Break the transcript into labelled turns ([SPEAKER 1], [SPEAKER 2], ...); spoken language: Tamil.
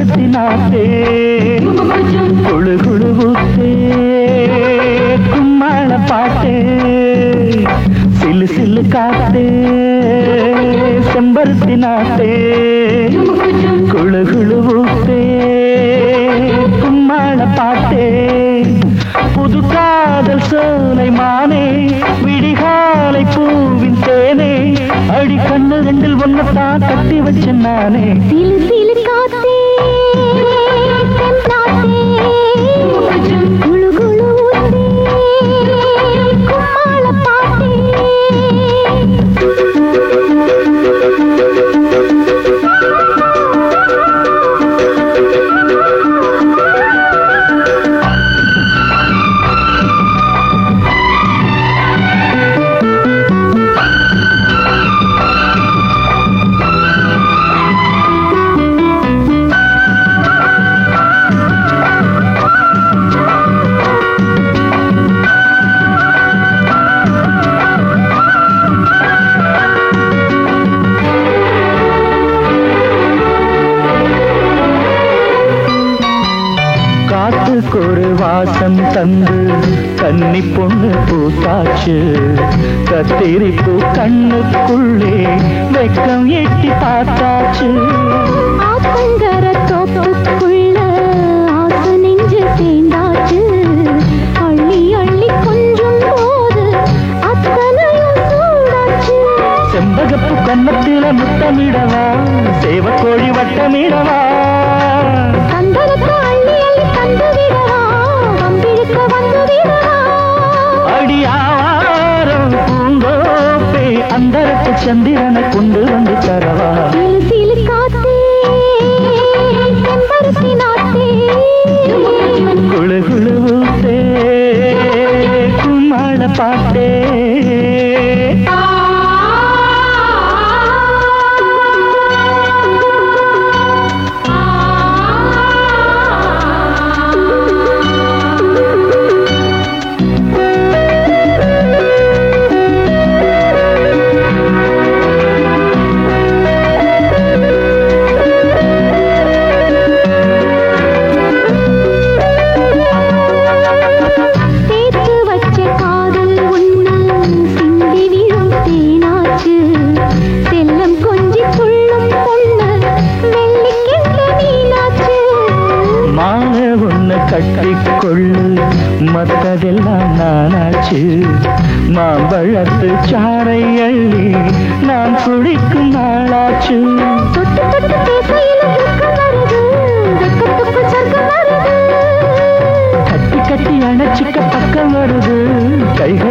[SPEAKER 1] செம்பருத்தி நாத்தே குழு குழு ஊத்தே கும்மாள பாட்டே சிலு சிலு காத்தே செம்பருத்தி நாத்தே குழு குழு ஊத்தே கும்மாள பாட்டே புது காதல் சோலை மானே விடிகாலை பூவின் தேனே அடி கண்ணு ரெண்டில் ஒன்னத்தான் கட்டி வச்ச நானே
[SPEAKER 2] சிலு சிலு காத்தே குழு குழு ஊத்தே கும்மாள பாட்டே
[SPEAKER 1] ஒரு வாசம் தந்து கன்னி பொண்ணு பூத்தாச்சு கத்திரிப்பு கண்ணுக்குள்ளே வெக்கம் எட்டி பார்த்தாச்சு
[SPEAKER 2] ஆத்தங்கர தோப்புக்குள்ள ஆசை நெஞ்சு சேர்ந்தாச்சு அள்ளி அள்ளி கொஞ்சம் போது அத்தனையும் சூடாச்சு
[SPEAKER 1] செம்பகப்பு கன்னத்தில முத்தமிடவா சேவக்கோழி வட்டமிடவா
[SPEAKER 2] சந்தனத்தை அள்ளி அள்ளி தந்து விடவா வம்பிழுக்க வந்து விடவா
[SPEAKER 1] அடியாரம் பூங்கோப்பே அந்தரத்து சந்திரனை கொண்டு வந்து தரவா
[SPEAKER 2] சிலு சிலு காத்தே செம்பருத்தி நாத்தே
[SPEAKER 1] குழு குழு ஊத்தே கும்மாள பாட்டே கட்டிக்கொள்ளு மத்ததெல்லாம் நானாச்சு மாம்பழத்து சாறை அள்ளி நான் குடிக்கும் நாளாச்சு
[SPEAKER 2] தொட்டு தொட்டு பேசையில வெட்கம் வருது வெட்கத்துக்கு சொர்க்கம் வருது
[SPEAKER 1] கட்டி கட்டி அணைச்சிக்க பக்கம் வருது கைகள்